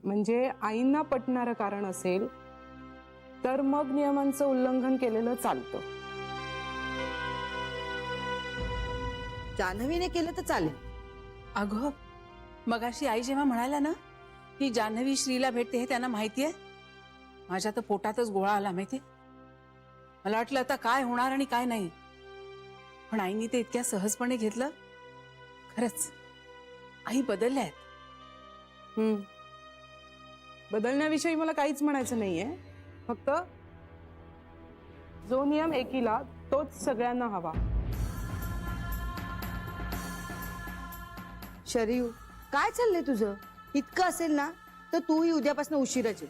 म्हणजे आईंना पटणारं कारण असेल तर मग नियमांचं उल्लंघन केलेलं चालतं. जान्हवीने केलं तर चालेल. अगं मगाशी आई जेव्हा म्हणाल्या ना की जान्हवी श्रीला भेटते हे त्यांना माहितीये, माझ्या तर पोटातच गोळा आला माहिती. मला वाटलं आता काय होणार आणि काय नाही, पण आईनी ते इतक्या सहजपणे घेतलं. खरंच आई बदलल्या आहेत. बदलण्याविषयी मला काहीच म्हणायचं नाहीये, फक्त जो नियम एकीला तोच सगळ्यांना हवा. शरयू, काय चाललंय तुझं? इतकं असेल ना तर तूही उद्यापासून उशिरा जेव.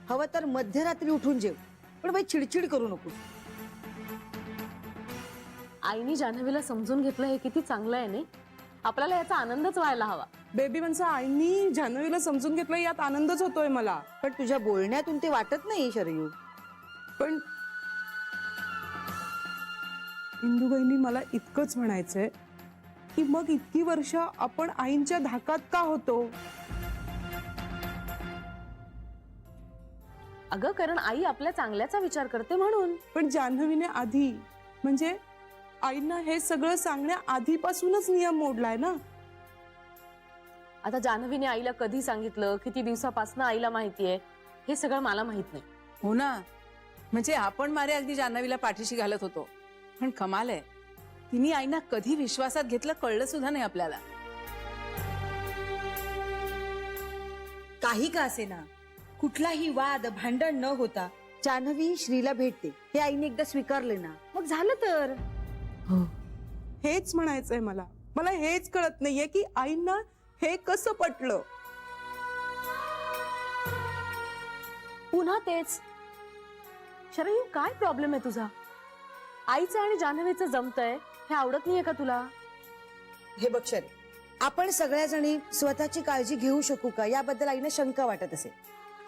हवं तर मध्यरात्री उठून जेव, पण बाई चिडचिड करू नको. आईनी जान्हवीला समजून घेतलं हे किती चांगलं आहे नाही. आपल्याला याचा आनंदच व्हायला हवा. बेबी माणसं, आईनी जान्हवीला समजून घेतलं यात आनंदच होतोय मला. पण तुझ्या बोलण्यातून ते वाटत नाही शरयू. पण इंदू बहिणी, मला इतकंच म्हणायचंय की मग इतकी वर्ष आपण आईंच्या धाकात का होतो? अगं कारण आई आपल्या चांगल्याचा विचार करते म्हणून. पण जान्हवीने आधी, म्हणजे आईंना हे सगळं सांगण्या आधीपासूनच नियम मोडलाय ना. आता जान्हवीने आईला कधी सांगितलं, किती दिवसापासून आईला माहितीये, हे सगळं मला माहित नाही. हो ना, म्हणजे आपण मारे अगदी जान्हवीला पाठीशी घालत होतो, पण कमाल आहे तिने आईना कधी विश्वासात घेतलं कळलं सुद्धा नाही आपल्याला. काही का असे ना, कुठलाही वाद भांडण न होता जान्हवी श्रीला भेटते हे आईने एकदा स्वीकारले ना, मग झालं तर. हेच म्हणायचंय मला. मला हेच कळत नाहीये की आईंना हे कसं पटलं. पुन्हा तेच. शरयू, काय प्रॉब्लेम आहे तुझा? आईचं आणि जान्हवीचं जमतंय हे आवडत नाहीये का तुला? हे बघ शरे, आपण सगळ्या जणी स्वतःची काळजी घेऊ शकू का याबद्दल आईने शंका वाटत असेल.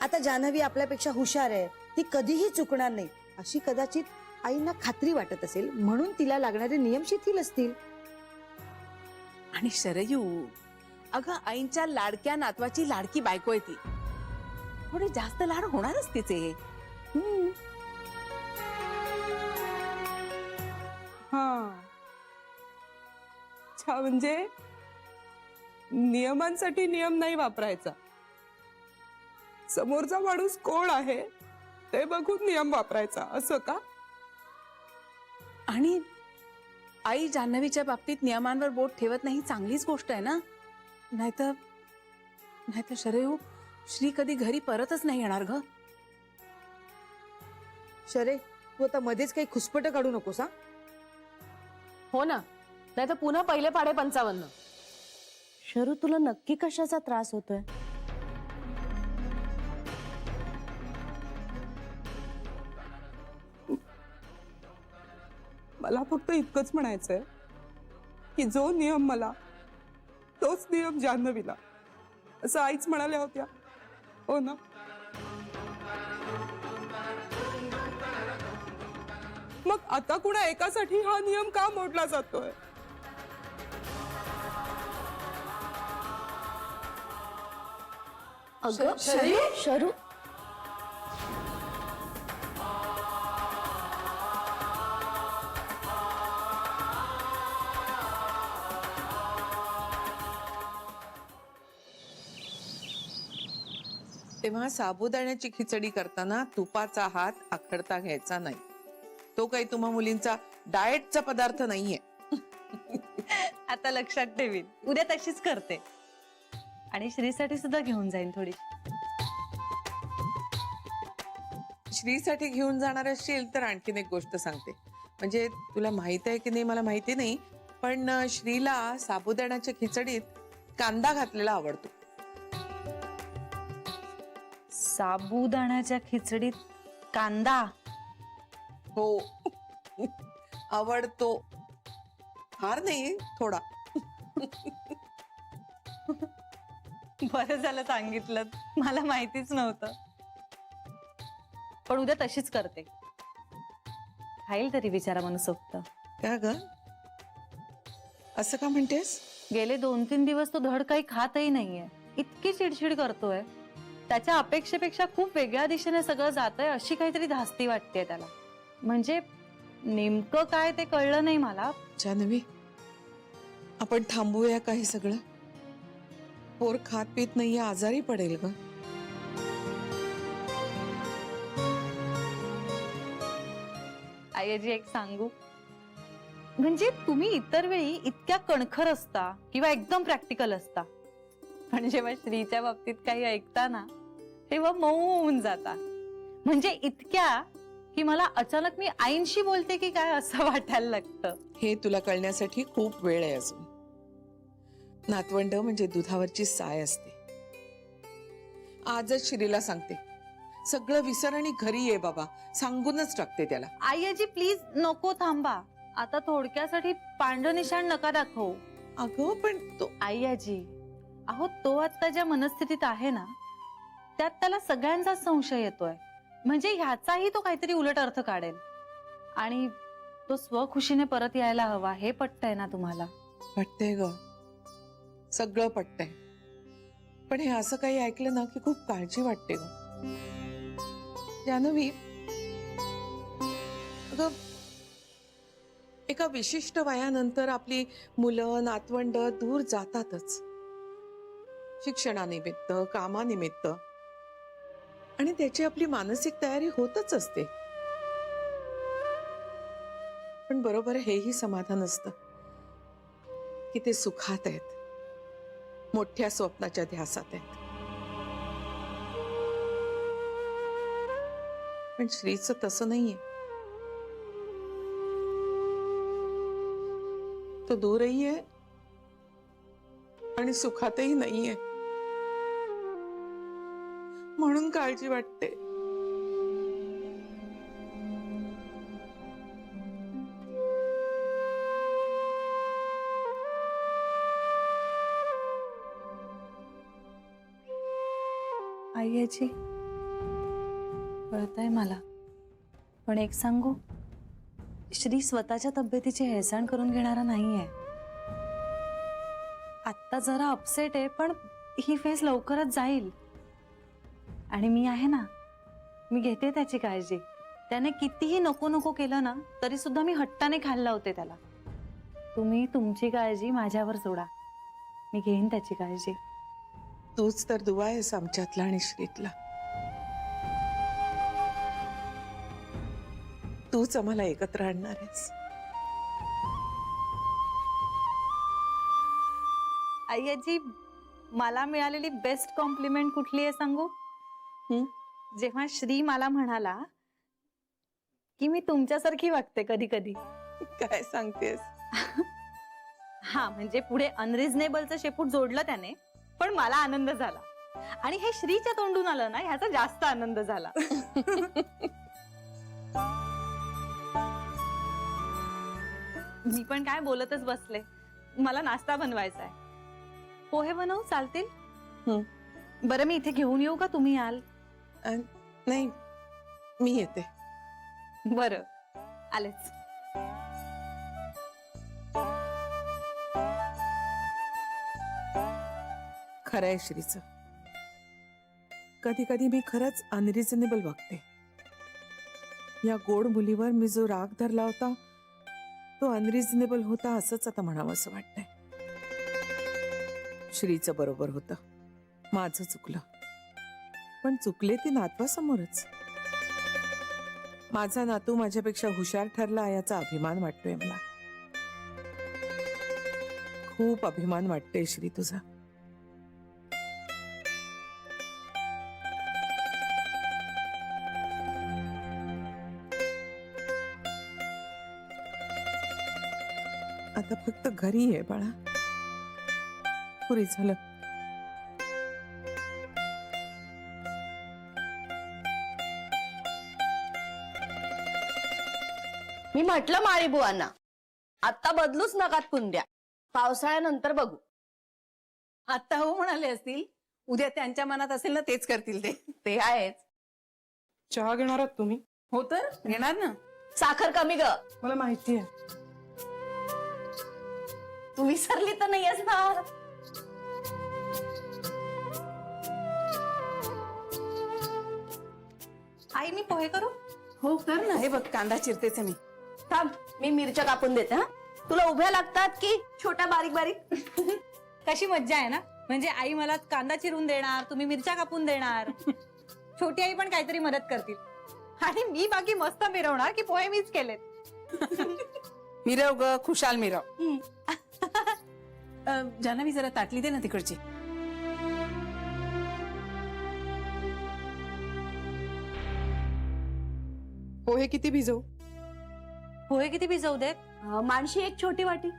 आता जान्हवी आपल्यापेक्षा हुशार आहे, ती कधीही चुकणार नाही अशी कदाचित आईंना खात्री वाटत असेल, म्हणून तिला लागणारे नियम शिथिल असतील. आणि शरयू, अगं आईंच्या लाडक्या नातवाची लाडकी बायको आहे ती, थोडे जास्त लाड होणारच तिचे. हा, म्हणजे नियमांसाठी नियम नाही वापरायचा, समोरचा माणूस कोण आहे ते बघून नियम वापरायचा, असं का? आणि आई जान्हवीच्या बाबतीत नियमांवर बोट ठेवत नाही, चांगलीच गोष्ट आहे ना. नाहीतर शरयू, श्री कधी घरी परतच नाही येणार ग. शरे, तू आता मध्येच काही खुसपट काढू नकोस हा. हो ना, नाही तर पुन्हा पहिले पाडे 55. शरू, तुला नक्की कशाचा त्रास होतोय? मला फक्त इतकंच म्हणायचंय की जो नियम मला तोच नियम जान्हवीला, असं आईच म्हणाल्या होत्या, हो ना? मग आता कुणा एकासाठी हा नियम का मोडला जातोय? अगं शरू, तेव्हा साबुदाण्याची खिचडी करताना तुपाचा हात आखडता घ्यायचा नाही. तो काही तुम्हा मुलींचा डाएटचा पदार्थ नाहीये. आता लक्षात ठेवीन, उद्या तशीच करते. आणि श्रीसाठी सुद्धा घेऊन जाईन थोडी. श्रीसाठी घेऊन जाणार असशील तर आणखीन एक गोष्ट सांगते. म्हणजे तुला माहित आहे की नाही मला माहिती नाही, पण श्रीला साबुदाण्याच्या खिचडीत कांदा घातलेला आवडतो. साबुदाण्याच्या खिचडीत कांदा? हो, आवडतो. फार नाही, थोडा. बरं झालं सांगितलं, मला माहितीच नव्हतं. पण उद्या तशीच करते. खाईल तरी बिचारा मनसोक्त. का ग, असं का म्हणतेस? गेले 2-3 दिवस तो धड काही खातही नाहीये, इतकी चिडचिड करतोय. त्याच्या अपेक्षेपेक्षा खूप वेगळ्या दिशेने सगळं जातंय अशी काहीतरी धास्ती वाटते त्याला. म्हणजे नेमकं काय ते कळलं नाही मला. जान्हवी, आपण थांबूया का हे सगळं? पोर खात पीत नाहीये, आजारी पडेल ग. आईजी एक सांगू, म्हणजे तुम्ही इतर वेळी इतक्या कणखर असता किंवा एकदम प्रॅक्टिकल असता, पण जेव्हा श्रीच्या बाबतीत काही ऐकता ना तेव्हा मऊ होऊन जाता. म्हणजे इतक्या की मला अचानक मी आईंशी बोलते की काय असं वाटायला लागतं. हे तुला कळण्यासाठी खूप वेळ आहे अजून. नातवंड म्हणजे दुधावरची साय असते. आजच श्रीला सांगते, सगळं विसर आणि घरी ये बाबा, सांगूनच टाकते त्याला. आईजी प्लीज नको, थांबा. आता थोडक्यासाठी पांढरं निशाण नका दाखवू. अगं पण तो आईजी, अहो तो आता ज्या मनस्थितीत आहे ना त्यात त्याला सगळ्यांचा संशय येतोय. म्हणजे ह्याचाही तो काहीतरी उलट अर्थ काढेल. आणि तो स्वखुशीने परत यायला हवा हे पटतंय ना तुम्हाला? पटतंय ग, सगळं पटतंय. पण हे असं काही ऐकलं ना की खूप काळजी वाटते ग. जान्हवी, अगं एका विशिष्ट वयानंतर आपली मुलं नातवंड दूर जातातच, शिक्षणानिमित्त, कामानिमित्त, आणि त्याची आपली मानसिक तयारी होतच असते. पण बरोबर हेही समाधान असतं की ते सुखात आहेत, मोठ्या स्वप्नाच्या ध्यासात आहेत. पण श्रीचं तसं नाहीये. तो दूरही आहे आणि सुखातही नाहीये. म्हणून काळजी वाटते. आईजी, कळतंय मला, पण एक सांगू, श्री स्वतःच्या तब्येतीची हेळसांड करून घेणारा नाहीये. आत्ता जरा अपसेट आहे, पण ही फेज लवकरच जाईल. आणि मी आहे ना, मी घेते त्याची काळजी. त्याने कितीही नको नको केलं ना तरी सुद्धा मी हट्टाने खायला लावते त्याला. तुम्ही तुमची काळजी माझ्यावर सोडा, मी घेईन त्याची काळजी. तूच तर दुवा आहेस आमच्यातला आणि श्रीतला. तूच आम्हाला एकत्र आणणार आहेस. आईजी, मला मिळालेली बेस्ट कॉम्प्लिमेंट कुठली आहे सांगू? जेव्हा श्री मला म्हणाला की मी तुमच्यासारखी वागते कधी कधी. काय सांगतेस? हा, म्हणजे पुढे अनरिझनेबलचं शेपूट जोडलं त्याने, पण मला आनंद झाला. आणि हे श्रीच्या तोंडून आलं ना ह्याचा जास्त आनंद झाला. मी पण काय बोलतच बसले. मला नाश्ता बनवायचा आहे. पोहे बनवू चालतील? बरं, मी इथे घेऊन येऊ का, तुम्ही याल? नाही, मी येते. बरं, आलेच. खरंय श्रीचं. कधी कधी मी खरंच अनरिझनेबल वागते. या गोड मुलीवर मी जो राग धरला होता तो अनरिझनेबल होता असंच आता म्हणावं असं वाटतंय. श्रीचं बरोबर होतं, माझं चुकलं. पण चुकले ती नातवासमोरच. माझा नातू माझ्यापेक्षा हुशार ठरला याचा अभिमान वाटतोय मला. खूप अभिमान वाटतोय श्री तुझा. आता फक्त घरी आहे बाळा, पुरी झालं. मी म्हटलं माळी बुवांना, आता बदलूच नकात कुंड्या, पावसाळ्यानंतर बघू. आता हो म्हणाले असतील, उद्या त्यांच्या मनात असेल ना तेच करतील ते. ते आहेच. चहा घेणार आहात तुम्ही? हो तर घेणार ना. साखर कमी ग. मला माहिती आहे. तू विसरली तर नाहीयेस ना? आई मी पोहे करू? हो कर ना. हे बघ कांदा चिरतेच आहे मी. थांब, मी मिरच्या कापून देते. हा, तुला उभ्या लागतात की छोट्या बारीक बारीक? कशी मज्जा आहे ना, म्हणजे आई मला कांदा चिरून देणार, तुम्ही मिरच्या कापून देणार, छोटी आई पण काहीतरी मदत करतील आणि मी बाकी मस्त मिरवणार की पोहे मीच केलेत. मिरव ग, खुशाल मिरव. जान्हवी जरा ताटली दे ना तिकडची. पोहे किती भिजवू? पोहे किती भिजवू देत? माणशी एक छोटी वाटी.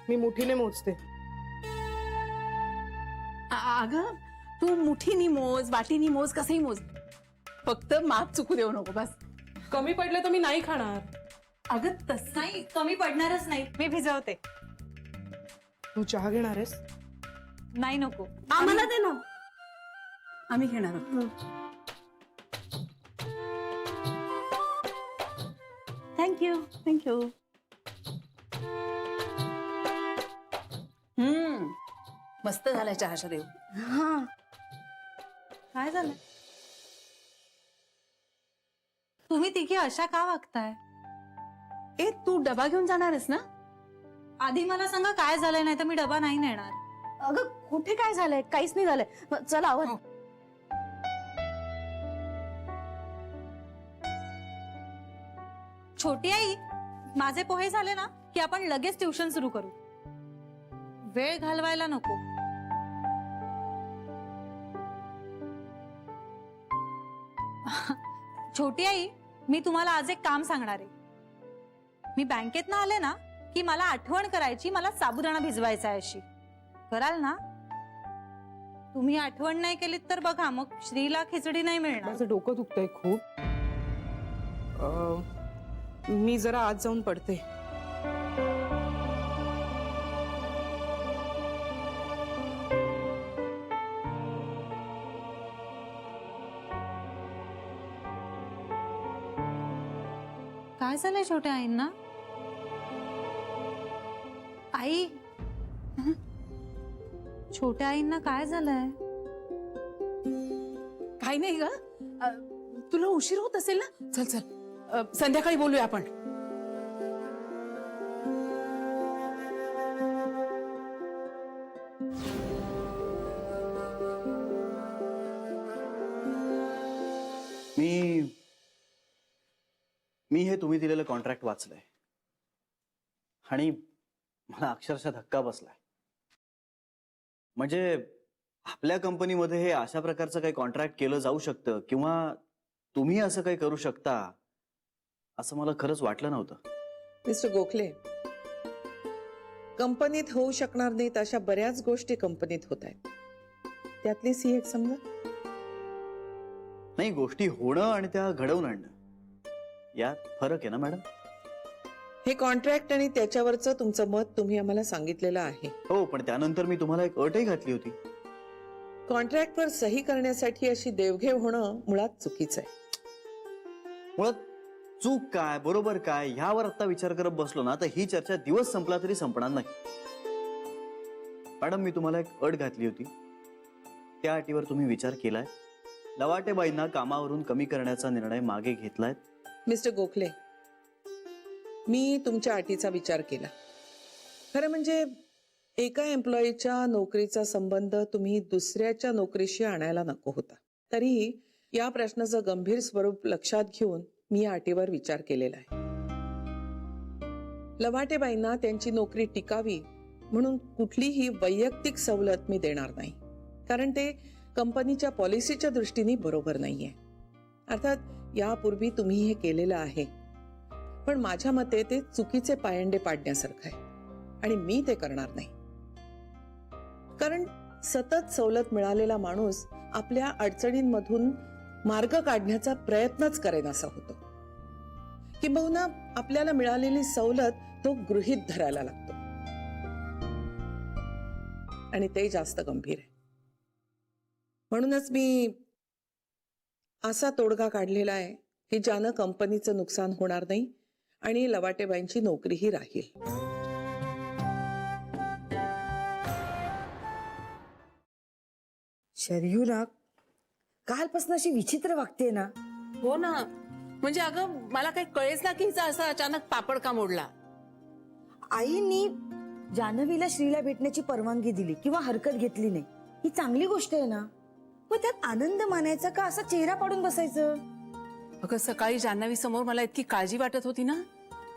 मी मुठीने मोजते. अगं तू मुठीनी मोज, वाटीनी मोज, कसंही मोज, फक्त माप चुकू देऊ नको बस. कमी पडलं तर मी नाही खाणार. अगं तसं नाही, कमी पडणारच नाही, मी भिजवते. तू चहा घेणार आहेस? नाही नको. आम्हाला दे ना. आम्ही घेणार आहोत. थँक्यू. थँक्यू. मस्त झाला चहा देऊ. हा, काय झालं? तुम्ही तिघी अशा का वागताय? ए तू डबा घेऊन जाणार आहेस ना? आधी मला सांगा काय झालंय, नाही तर मी डबा नाही नेणार. अगं कुठे काय झालंय? काहीच नाही झालंय. चल आवर. हो. छोटी आई, माझे पोहे झाले ना की आपण लगेच ट्युशन सुरू करू. वेळ घालवायला नको. छोटी आई, मी तुम्हाला आज एक काम सांगणार आहे. मी बँकेत ना आले ना की मला आठवण करायची, मला साबुदाणा भिजवायचा आहे अशी. कराल ना? तुम्ही आठवण नाही केलीत तर बघा मग श्रीला खिचडी नाही मिळणार. माझं डोकं दुखतंय खूप. मी जरा आज जाऊन पडते. काय झालंय छोट्या आईंना? आई, छोट्या आईंना काय झालंय? काही नाही ग. तुला उशीर होत असेल ना? चल चल, संध्याकाळी बोलूया आपण. मी हे तुम्ही दिलेलं कॉन्ट्रॅक्ट वाचलंय आणि मला अक्षरशः धक्का बसलाय. म्हणजे आपल्या कंपनीमध्ये हे अशा प्रकारचं काही कॉन्ट्रॅक्ट केलं जाऊ शकतं किंवा तुम्ही असं काही करू शकता असं मला खरंच वाटलं नव्हतं. मिस्टर गोखले, कंपनीत होऊ शकणार नाहीत अशा बऱ्याच गोष्टी कंपनीत होत आहेत. त्यातलीच ही एक समजा. नाही, गोष्टी होणं आणि त्या घडवून आणणं यात फरक आहे ना मॅडम? हे कॉन्ट्रॅक्ट आणि त्याच्यावरचं तुमचं मत तुम्ही आम्हाला सांगितलेलं आहे. हो, पण त्यानंतर मी तुम्हाला एक अटही घातली होती. कॉन्ट्रॅक्टवर सही करण्यासाठी अशी देवघेव होणं मुळात चुकीचं आहे. मुळात चूक काय बरोबर काय ह्यावर आता विचार करत बसलो ना तर ही चर्चा दिवस संपला तरी संपणार नाही. मॅडम, मी तुम्हाला एक अट घातली होती, त्या अटीवर तुम्ही विचार केलाय. लवाटेबाईंना कामावरून कमी करण्याचा निर्णय मागे घेतलाय. मिस्टर गोखले, मी तुमच्या अटीचा विचार केला. खरं म्हणजे एका एम्प्लॉईच्या नोकरीचा संबंध तुम्ही दुसऱ्याच्या नोकरीशी आणायला नको होता. तरीही या प्रश्नाचं गंभीर स्वरूप लक्षात घेऊन मी या अटीवर विचार केलेला आहे. लवाटेबाईंना त्यांची नोकरी टिकावी म्हणून कुठलीही वैयक्तिक सवलत मी देणार नाही, कारण ते कंपनीच्या पॉलिसीच्या दृष्टीने बरोबर नाहीये. अर्थात यापूर्वी तुम्ही हे केलेलं आहे, पण माझ्या मते ते चुकीचे पायंडे पाडण्यासारखं आहे आणि मी ते करणार नाही. कारण सतत सवलत मिळालेला माणूस आपल्या अडचणींमधून मार्ग काढण्याचा प्रयत्नच करेनासा होतो, किंबहुना आपल्याला मिळालेली सवलत तो गृहीत धरायला लागतो आणि ते जास्त गंभीर आहे. म्हणूनच मी असा तोडगा काढलेला आहे की ज्यानं कंपनीचं नुकसान होणार नाही आणि लवाटेबाईंची नोकरीही राहील. शरयू ना कालपासून अशी विचित्र वागते ना. हो ना, म्हणजे अगं मला काही कळेच ना की हिचा असा अचानक पापड का मोडला. आईनी जान्हवीला श्रीला भेटण्याची परवानगी दिली किंवा हरकत घेतली नाही, ही चांगली गोष्ट आहे ना. पण त्यात आनंद मानायचा का असा चेहरा पाडून बसायचं? अगं सकाळी जान्हवी समोर मला इतकी काळजी वाटत होती ना,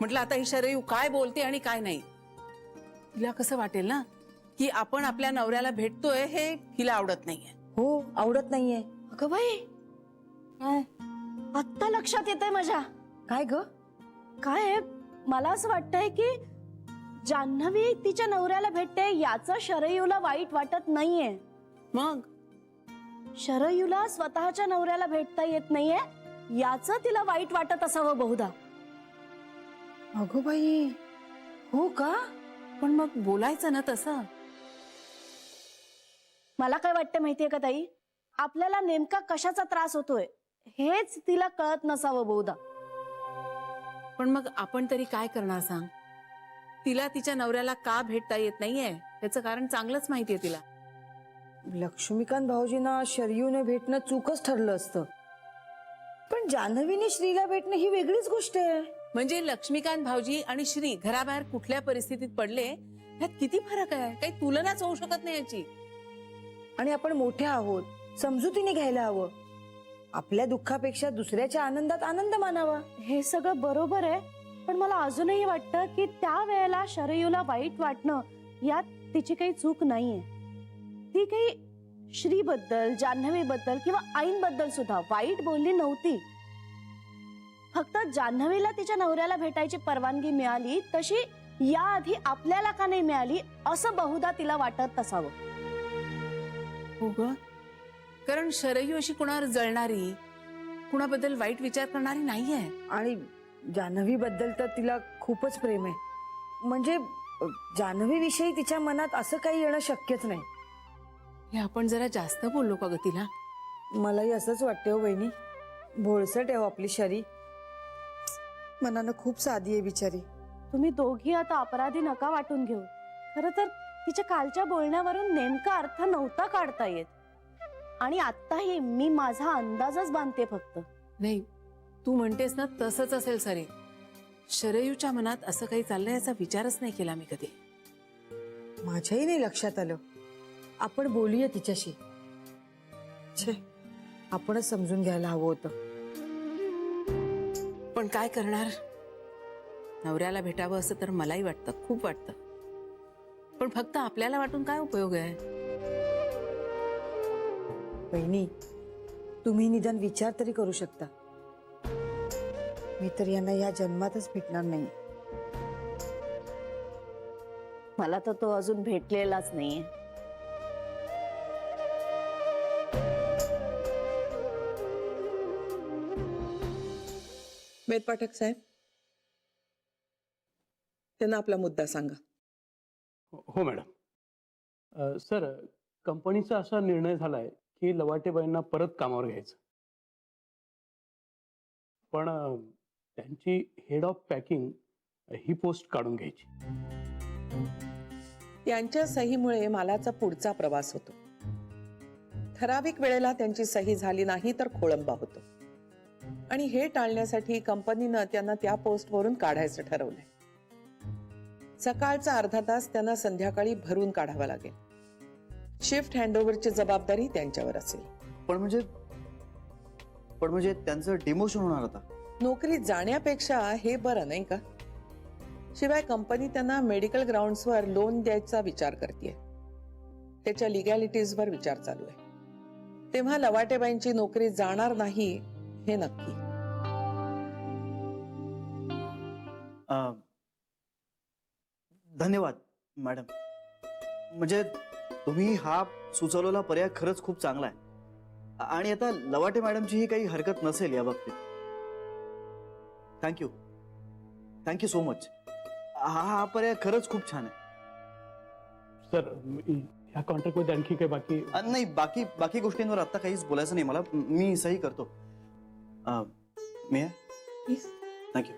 म्हटलं आता ही शरयू काय बोलते आणि काय नाही. तिला कसं वाटेल ना की आपण आपल्या नवऱ्याला भेटतोय हे हिला आवडत नाहीये. हो, आवडत नाहीये. अगं बाई, काय आत्ता लक्षात येतंय माझ्या. काय ग? काय आहे, मला असं वाटतंय की जान्हवी तिच्या नवऱ्याला भेटते याचं शरयूला वाईट वाटत नाहीये. मग शरयूला स्वतःच्या नवऱ्याला भेटता येत नाहीये याचं तिला वाईट वाटत असावं बहुधा. अगो बाई, हो का? पण मग बोलायचं ना तसं. मला काय वाटतं माहितीये का ताई, आपल्याला नेमका कशाचा त्रास होतोय हेच तिला कळत नसावं बहुधा. पण मग आपण तरी काय करणार सांग. तिला तिच्या नवऱ्याला का भेटता येत नाहीये याचं कारण चांगलंच माहितीये तिला. लक्ष्मीकांत भाऊजींना शरयूने भेटणं चूकच ठरलं असतं, पण जान्हवीने श्रीला भेटणं ही वेगळीच गोष्ट आहे. म्हणजे लक्ष्मीकांत भाऊजी आणि श्री घराबाहेर कुठल्या परिस्थितीत पडले ह्यात किती फरक आहे, काही तुलनाच होऊ शकत नाही याची. आणि आपण मोठे आहोत, समजुतीने घ्यायला हवं. आपल्या दुःखापेक्षा दुसऱ्याच्या आनंदात आनंद मानावा. हे सगळं बरोबर आहे, पण मला अजूनही वाटतं की त्या वेळेला शरयूला वाईट वाटणं यात तिची काही चूक नाहीये. ती काही श्रीबद्दल, जान्हवीबद्दल किंवा आईंबद्दल सुद्धा वाईट बोलली नव्हती. फक्त जान्हवीला तिच्या नवऱ्याला भेटायची परवानगी मिळाली तशी याआधी आपल्याला का नाही मिळाली असं बहुधा तिला वाटत असावं. हो ग, कारण शरयू अशी कुणावर जळणारी, कुणाबद्दल वाईट विचार करणारी नाहीये. आणि जान्हवी बद्दल तर तिला खूपच प्रेम आहे. म्हणजे जान्हवी विषयी तिच्या मनात असं काही येणं शक्यच नाही. हे आपण जरा जास्त बोललो का ग तिला. मलाही असंच वाटते हो बहिणी. भोळसट आहे हो आपली शरी. मनानं खूप साधी आहे बिचारी. तुम्ही दोघी आता अपराधी नका वाटून घेऊ. खरं तर तिच्या कालच्या बोलण्यावरून नेमका अर्थ नव्हता काढता येत, आणि आत्ताही मी माझा अंदाजच बांधते फक्त. नाही, तू म्हणतेस ना तसंच असेल सरे. शरयूच्या मनात असं काही चाललंय याचा विचारच नाही केला मी कधी. माझ्याही नाही लक्षात आलं. आपण बोलूया तिच्याशी. छे, आपणच समजून घ्यायला हवं होतं. पण काय करणार, नवऱ्याला भेटावं असं तर मलाही वाटतं, खूप वाटतं. पण फक्त आपल्याला वाटून काय उपयोग आहे. बहिणी, तुम्ही निदान विचार तरी करू शकता. मी तर यांना या जन्मातच भेटणार नाही. मला तर तो अजून भेटलेलाच नाहीये. वेद पाठक साहेब, त्यांना आपला मुद्दा सांगा. हो मॅडम. सर, कंपनीचा असा निर्णय झालाय की लवाटेबाईंना परत कामावर घ्यायचं, पण त्यांची head of packing he post काढून घ्यायची. त्यांच्या सहीमुळे मालाचा पुढचा प्रवास होतो. ठराविक वेळेला त्यांची सही झाली नाही तर खोळंबा होतो, आणि हे टाळण्यासाठी कंपनीनं त्यांना त्या पोस्टवरून काढायचं ठरवलंय. सकाळचा अर्धा तास त्यांना संध्याकाळी भरून काढावा लागेल. शिफ्ट हँडओव्हरची जबाबदारी त्यांच्यावर असेल. पण म्हणजे त्यांचं डिमोशन होणार आता. नोकरी जाण्यापेक्षा हे बरं नाही का. शिवाय कंपनी त्यांना मेडिकल ग्राउंड्सवर लोन द्यायचा विचार करते. त्याच्या लिगॅलिटीजवर विचार चालू आहे. तेव्हा लवाटेबाईंची नोकरी जाणार नाही हे नक्की. धन्यवाद मॅडम. म्हणजे तुम्ही हा सुचवलेला पर्याय खरंच खूप चांगला आहे, आणि आता लवाटे मॅडमचीही काही हरकत नसेल या बाबतीत. Thank you, thank you so much. हा पर्याय खरंच खूप छान आहे. सर, ह्या कॉन्ट्रॅक्टमध्ये आणखी काही बाकी नाही, बाकी गोष्टींवर आता काहीच बोलायचं नाही मला. मी सही करतो. मी थँक्यू.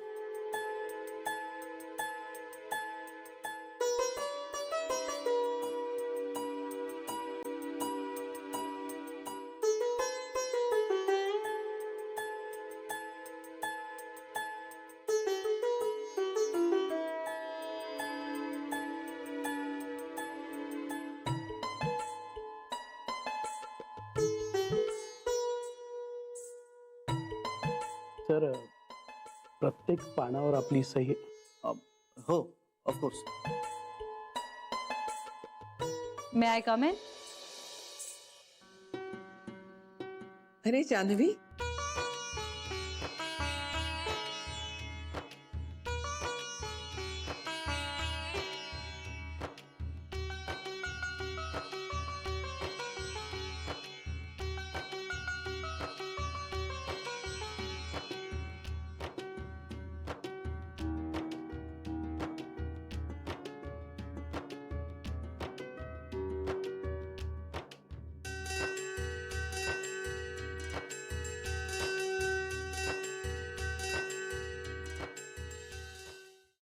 सर प्रत्येक पानावर आपली सही. हो of course. May I come in? अरे जान्हवी,